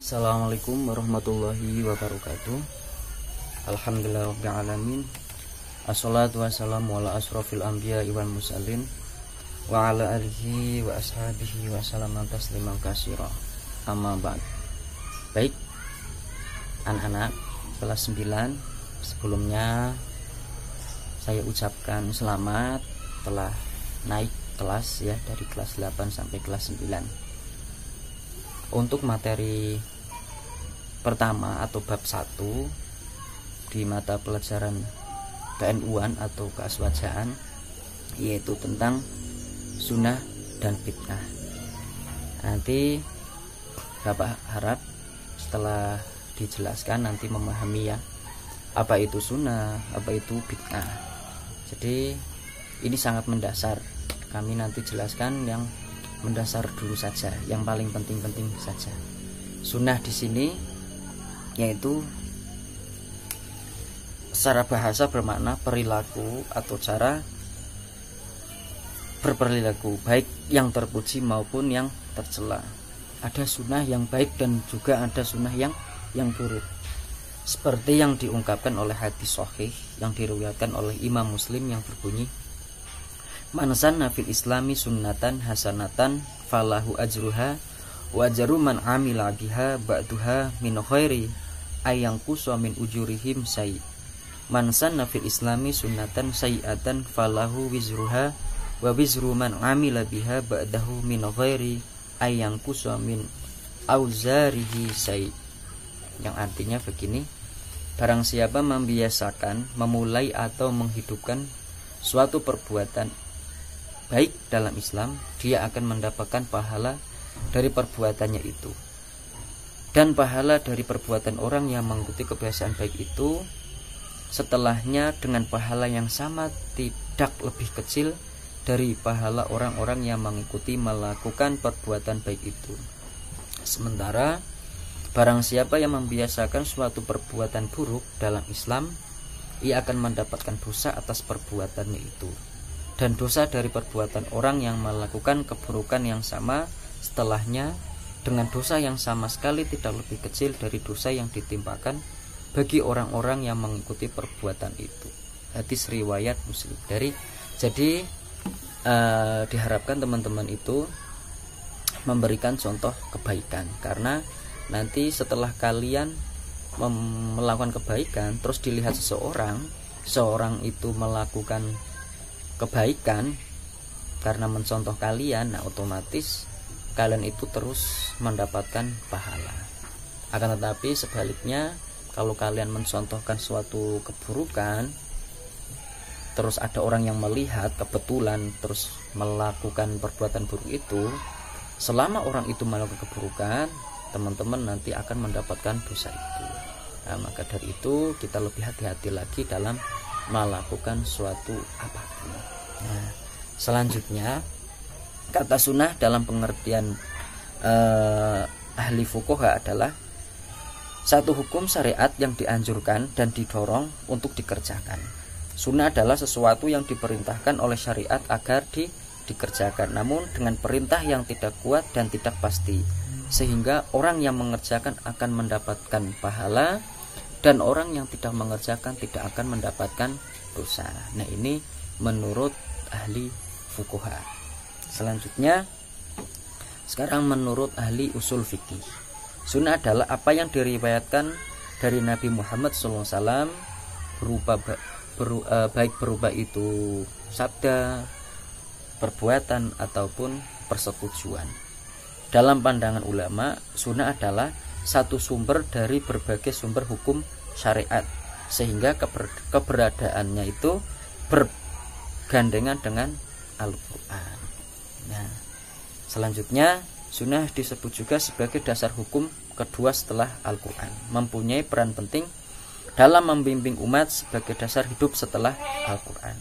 Assalamualaikum warahmatullahi wabarakatuh. Alhamdulillahirabbil alamin. Assalatu wassalamu ala asrofil anbiya wal mursalin wa ala alihi wa ashabihi wa sallam tasliman katsira. Amma ba'd. Baik, anak-anak kelas 9, sebelumnya saya ucapkan selamat telah naik kelas ya, dari kelas 8 sampai kelas 9. Untuk materi pertama atau bab 1 di mata pelajaran KNU-an atau keaswajaan, yaitu tentang sunnah dan bid'ah. Nanti Bapak harap setelah dijelaskan nanti memahami ya, apa itu sunnah, apa itu bid'ah. Jadi ini sangat mendasar. Kami nanti jelaskan yang mendasar dulu saja, yang paling penting-penting saja. Sunnah di sini yaitu secara bahasa bermakna perilaku atau cara berperilaku, baik yang terpuji maupun yang tercela. Ada sunnah yang baik dan juga ada sunnah yang buruk, seperti yang diungkapkan oleh hadis sahih yang diriwayatkan oleh Imam Muslim yang berbunyi, man sanna fil islami sunnatan hasanatan falahu ajruha wa ajru man amila biha ba'duha min khairi ayang kusa min ujurihim sayy. Man sanna fil islami sunnatan sayyatan falahu wizruha wa wizru man amila biha ba'dahu min khairi ayang kusa min auzarihi sayy. Yang artinya begini, barang siapa membiasakan, memulai atau menghidupkan suatu perbuatan baik dalam Islam, dia akan mendapatkan pahala dari perbuatannya itu. Dan pahala dari perbuatan orang yang mengikuti kebiasaan baik itu setelahnya dengan pahala yang sama, tidak lebih kecil dari pahala orang-orang yang mengikuti melakukan perbuatan baik itu. Sementara barang siapa yang membiasakan suatu perbuatan buruk dalam Islam, ia akan mendapatkan dosa atas perbuatannya itu. Dan dosa dari perbuatan orang yang melakukan keburukan yang sama setelahnya dengan dosa yang sama sekali tidak lebih kecil dari dosa yang ditimpakan bagi orang-orang yang mengikuti perbuatan itu. Hadis riwayat Muslim. Jadi diharapkan teman-teman itu memberikan contoh kebaikan, karena nanti setelah kalian melakukan kebaikan terus dilihat seorang itu melakukan kebaikan karena mencontoh kalian, nah otomatis kalian itu terus mendapatkan pahala. Akan tetapi sebaliknya, kalau kalian mencontohkan suatu keburukan terus ada orang yang melihat kebetulan terus melakukan perbuatan buruk itu, selama orang itu melakukan keburukan, teman-teman nanti akan mendapatkan dosa itu. Nah, maka dari itu kita lebih hati-hati lagi dalam melakukan suatu apapun. Nah, selanjutnya kata sunnah dalam pengertian ahli fuqaha adalah satu hukum syariat yang dianjurkan dan didorong untuk dikerjakan. Sunnah adalah sesuatu yang diperintahkan oleh syariat agar dikerjakan, namun dengan perintah yang tidak kuat dan tidak pasti, sehingga orang yang mengerjakan akan mendapatkan pahala dan orang yang tidak mengerjakan tidak akan mendapatkan dosa. Nah, ini menurut ahli fuqaha. Selanjutnya, sekarang menurut ahli usul fikih, sunnah adalah apa yang diriwayatkan dari Nabi Muhammad SAW baik berupa itu sabda, perbuatan ataupun persetujuan. Dalam pandangan ulama, sunnah adalah satu sumber dari berbagai sumber hukum syariat, sehingga keberadaannya itu bergandengan dengan Al-Quran. Nah, selanjutnya sunnah disebut juga sebagai dasar hukum kedua setelah Al-Quran, mempunyai peran penting dalam membimbing umat sebagai dasar hidup setelah Al-Quran.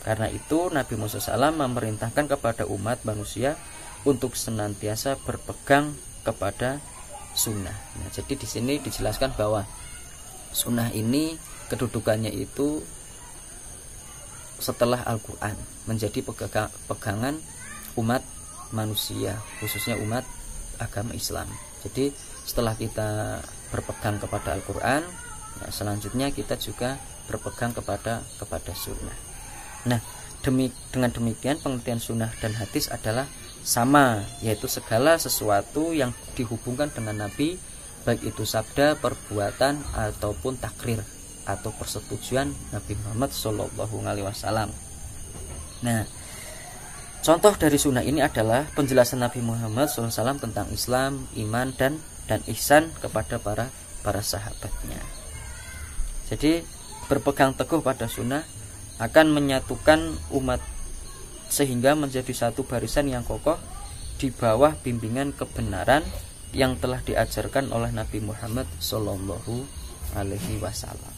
Karena itu Nabi Musa SAW memerintahkan kepada umat manusia untuk senantiasa berpegang kepada sunnah. Nah, jadi di sini dijelaskan bahwa sunnah ini kedudukannya itu setelah Al-Quran, menjadi pegangan umat manusia, khususnya umat agama Islam. Jadi setelah kita berpegang kepada Al-Quran, nah, selanjutnya kita juga berpegang kepada sunnah. Nah, dengan demikian pengertian sunnah dan hadis adalah sama, yaitu segala sesuatu yang dihubungkan dengan Nabi, baik itu sabda, perbuatan ataupun takrir atau persetujuan Nabi Muhammad SAW. Nah, contoh dari sunnah ini adalah penjelasan Nabi Muhammad SAW tentang Islam, iman dan ihsan kepada para sahabatnya. Jadi berpegang teguh pada sunnah akan menyatukan umat sehingga menjadi satu barisan yang kokoh di bawah bimbingan kebenaran yang telah diajarkan oleh Nabi Muhammad Sallallahu Alaihi Wasallam.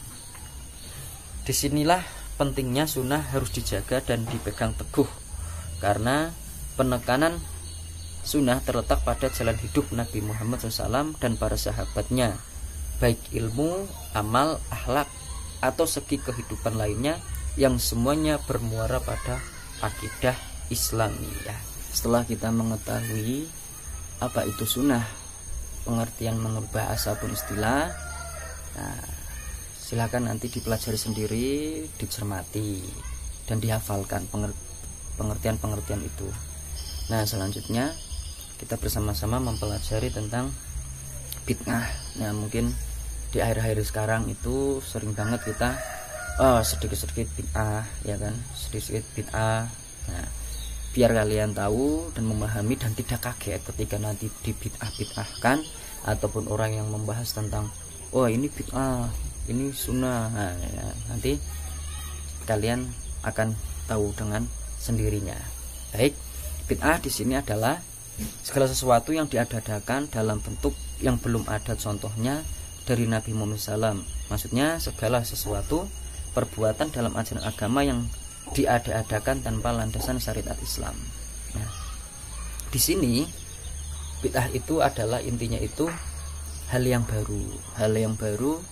Disinilah pentingnya sunnah harus dijaga dan dipegang teguh, karena penekanan sunnah terletak pada jalan hidup Nabi Muhammad SAW dan para sahabatnya, baik ilmu, amal, akhlak, atau segi kehidupan lainnya yang semuanya bermuara pada akidah Islamiyah. Setelah kita mengetahui apa itu sunnah, pengertian menurut bahasa pun istilah, nah, silakan nanti dipelajari sendiri, dicermati dan dihafalkan pengertian-pengertian itu. Nah, selanjutnya kita bersama-sama mempelajari tentang bid'ah. Nah, mungkin di akhir-akhir sekarang itu sering banget kita sedikit-sedikit bid'ah, ya kan, sedikit bid'ah. Nah, biar kalian tahu dan memahami dan tidak kaget ketika nanti dibid'ah-bid'ahkan ataupun orang yang membahas tentang ini bid'ah, ini sunnah. Nah, ya, nanti kalian akan tahu dengan sendirinya. Baik, bid'ah di sini adalah segala sesuatu yang diada-adakan dalam bentuk yang belum ada contohnya dari Nabi Muhammad SAW. Maksudnya segala sesuatu perbuatan dalam ajaran agama yang diada-adakan tanpa landasan syariat Islam. Nah, di sini bid'ah itu adalah intinya itu hal yang baru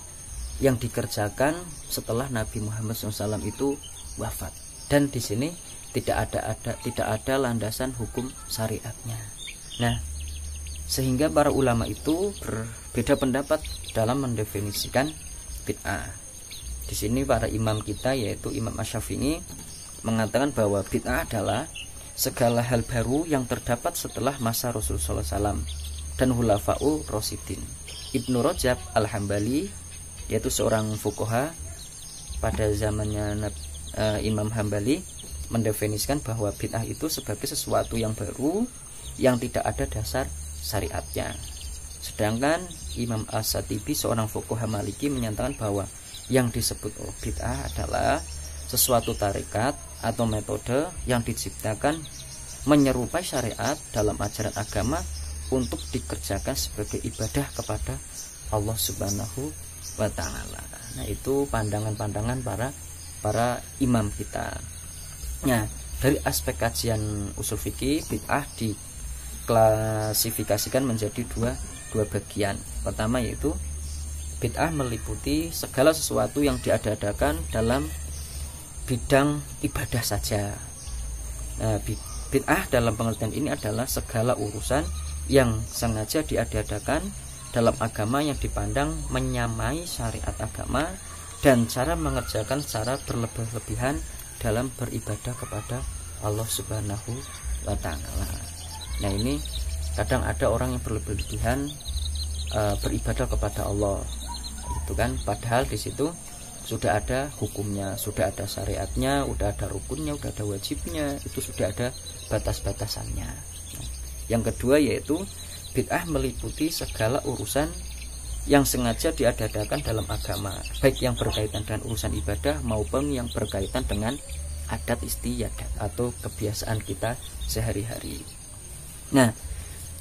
yang dikerjakan setelah Nabi Muhammad SAW itu wafat. Dan di sini tidak ada landasan hukum syariatnya. Nah, sehingga para ulama itu berbeda pendapat dalam mendefinisikan bid'ah. Di sini para imam kita, yaitu Imam Asy-Syafi'i, mengatakan bahwa bid'ah adalah segala hal baru yang terdapat setelah masa Rasulullah SAW dan Khulafaur Rasyidin. Ibnu Rajab Al-Hambali, yaitu seorang fuqaha pada zamannya Imam Hambali, mendefinisikan bahwa bid'ah itu sebagai sesuatu yang baru yang tidak ada dasar syariatnya. Sedangkan Imam As-Satibi, seorang fuqaha Maliki, menyatakan bahwa yang disebut bid'ah adalah sesuatu tarekat atau metode yang diciptakan menyerupai syariat dalam ajaran agama untuk dikerjakan sebagai ibadah kepada Allah Subhanahu wa Ta'ala. Nah, itu pandangan-pandangan para imam kita. Nah, dari aspek kajian usul fikih, bid'ah diklasifikasikan menjadi dua bagian. Pertama yaitu bid'ah meliputi segala sesuatu yang diada-adakan dalam bidang ibadah saja. Nah, bid'ah dalam pengertian ini adalah segala urusan yang sengaja diada-adakan dalam agama yang dipandang menyamai syariat agama dan cara mengerjakan secara berlebih-lebihan dalam beribadah kepada Allah Subhanahu wa Ta'ala. Nah, ini kadang ada orang yang berlebih-lebihan beribadah kepada Allah, itu kan, padahal di situ sudah ada hukumnya, sudah ada syariatnya, sudah ada rukunnya, sudah ada wajibnya, itu sudah ada batas-batasannya. Nah, yang kedua yaitu bid'ah meliputi segala urusan yang sengaja diada-adakan dalam agama, baik yang berkaitan dengan urusan ibadah maupun yang berkaitan dengan adat istiadat atau kebiasaan kita sehari-hari. Nah,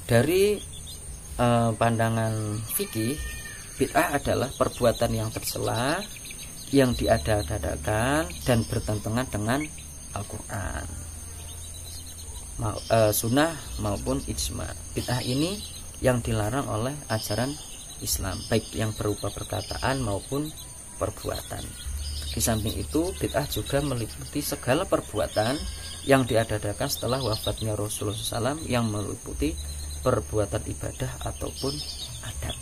dari pandangan fikih, bid'ah adalah perbuatan yang tercela, yang diada-adakan dan bertentangan dengan Al-Quran, sunnah maupun ijma. Bid'ah ini yang dilarang oleh ajaran Islam, baik yang berupa perkataan maupun perbuatan. Di samping itu, bid'ah juga meliputi segala perbuatan yang diada-adakan setelah wafatnya Rasulullah SAW, yang meliputi perbuatan ibadah ataupun adat.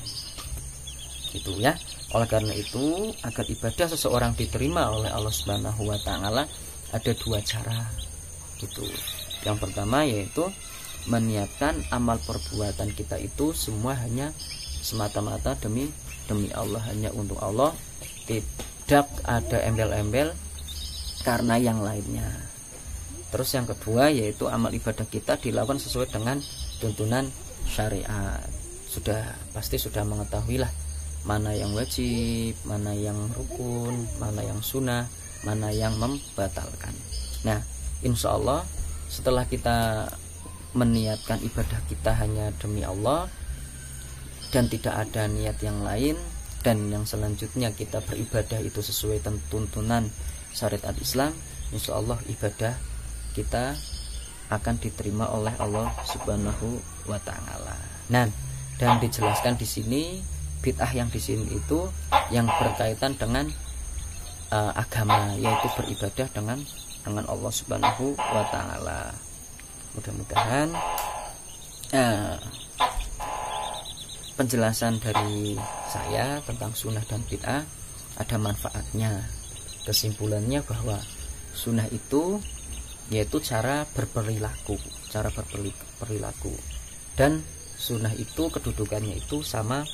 Gitu ya. Oleh karena itu, agar ibadah seseorang diterima oleh Allah Subhanahu wa taala ada dua cara. Gitu. Yang pertama yaitu meniatkan amal perbuatan kita itu semua hanya semata-mata demi Allah, hanya untuk Allah, tidak ada embel-embel karena yang lainnya. Terus yang kedua yaitu amal ibadah kita dilakukan sesuai dengan tuntunan syariat. Pasti sudah mengetahui lah mana yang wajib, mana yang rukun, mana yang sunnah, mana yang membatalkan. Nah, insya Allah setelah kita meniatkan ibadah kita hanya demi Allah dan tidak ada niat yang lain, dan yang selanjutnya kita beribadah itu sesuai tuntunan syariat Islam, insya Allah ibadah kita akan diterima oleh Allah Subhanahu wa taala. Nah, dan dijelaskan di sini bid'ah yang di sini itu yang berkaitan dengan agama, yaitu beribadah dengan Allah Subhanahu wa taala. Mudah-mudahan penjelasan dari saya tentang sunnah dan bid'ah ada manfaatnya. Kesimpulannya bahwa sunnah itu yaitu cara berperilaku, dan sunnah itu kedudukannya itu sama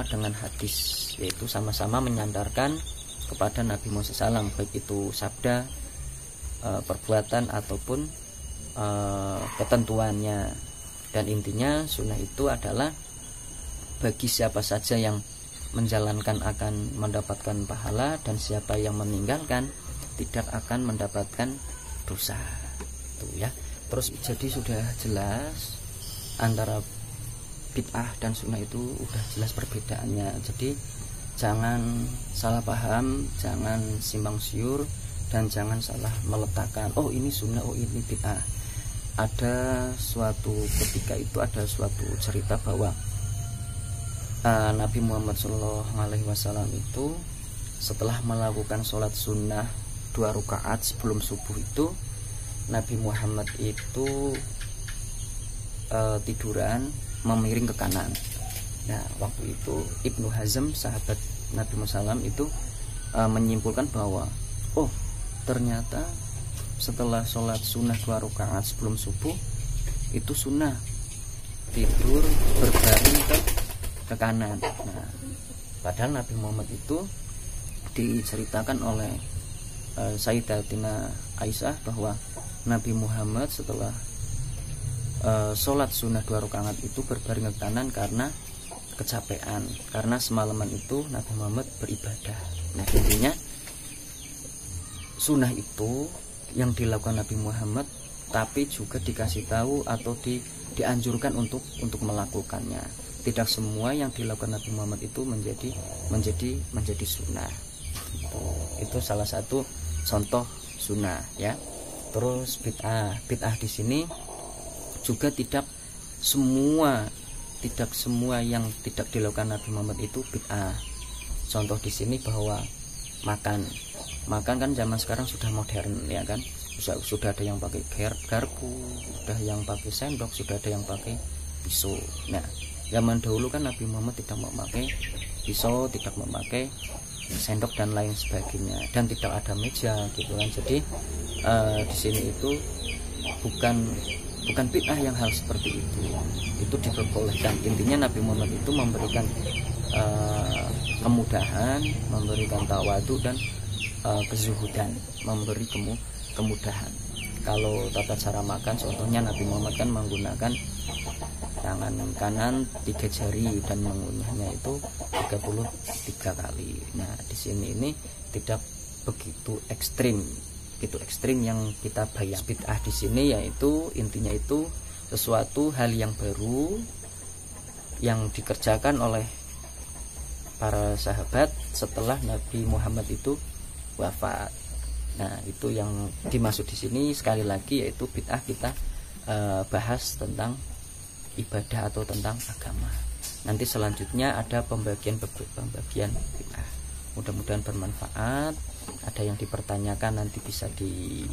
dengan hadis, yaitu sama-sama menyandarkan kepada Nabi Muhammad SAW, baik itu sabda, perbuatan ataupun ketentuannya. Dan intinya sunnah itu adalah bagi siapa saja yang menjalankan akan mendapatkan pahala, dan siapa yang meninggalkan tidak akan mendapatkan dosa. Itu ya. Terus jadi sudah jelas antara bid'ah dan sunnah itu udah jelas perbedaannya. Jadi jangan salah paham, jangan simpang siur, dan jangan salah meletakkan oh ini sunnah, oh ini bid'ah. Ada suatu ketika itu ada suatu cerita bahwa Nabi Muhammad SAW itu setelah melakukan sholat sunnah 2 rakaat sebelum subuh itu, Nabi Muhammad itu tiduran memiring ke kanan. Nah, waktu itu Ibnu Hazm, sahabat Nabi Muhammad SAW itu menyimpulkan bahwa oh ternyata setelah sholat sunnah 2 rakaat sebelum subuh itu sunnah tidur berbaring ke kanan. Nah, padahal Nabi Muhammad itu diceritakan oleh Sayyidatina Aisyah bahwa Nabi Muhammad setelah sholat sunnah 2 rakaat itu berbaring ke kanan karena kecapean, karena semalaman itu Nabi Muhammad beribadah. Nah, intinya sunnah itu yang dilakukan Nabi Muhammad, tapi juga dikasih tahu atau dianjurkan untuk melakukannya. Tidak semua yang dilakukan Nabi Muhammad itu menjadi sunnah. Itu salah satu contoh sunnah ya. Terus bid'ah di sini juga tidak semua yang tidak dilakukan Nabi Muhammad itu bid'ah. Contoh di sini bahwa makan kan zaman sekarang sudah modern ya kan. Sudah ada yang pakai garpu, sudah yang pakai sendok, sudah ada yang pakai pisau. Nah, zaman dahulu kan Nabi Muhammad tidak memakai pisau, tidak memakai sendok dan lain sebagainya, dan tidak ada meja gitu kan. Jadi di sini itu bukan bid'ah yang hal seperti itu diperbolehkan. Intinya Nabi Muhammad itu memberikan kemudahan, memberikan tawadu dan kezuhudan, memberi kemudahan. Kalau tata cara makan, contohnya Nabi Muhammad kan menggunakan tangan kanan 3 jari dan mengunyahnya itu 33 kali. Nah, di sini ini tidak begitu ekstrim yang kita bayang. Bid'ah di sini yaitu intinya itu sesuatu hal yang baru yang dikerjakan oleh para sahabat setelah Nabi Muhammad itu wafat. Nah, itu yang dimaksud di sini sekali lagi yaitu bid'ah. Kita bahas tentang ibadah atau tentang agama. Nanti selanjutnya ada pembagian bid'ah. Mudah-mudahan bermanfaat. Ada yang dipertanyakan nanti bisa di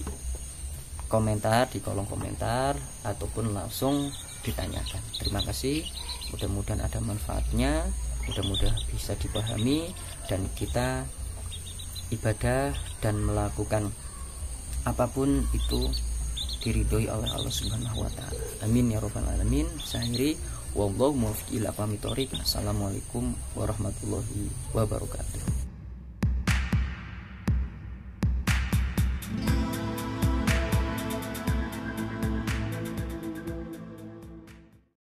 komentar, di kolom komentar, ataupun langsung ditanyakan. Terima kasih, mudah-mudahan ada manfaatnya, mudah-mudahan bisa dipahami dan kita ibadah dan melakukan apapun itu diridhoi oleh Allah Subhanahu wa taala. Amin ya rabbal alamin. Sahiri wallahu muwaffiq ila aqwamit thoriq. Assalamualaikum warahmatullahi wabarakatuh.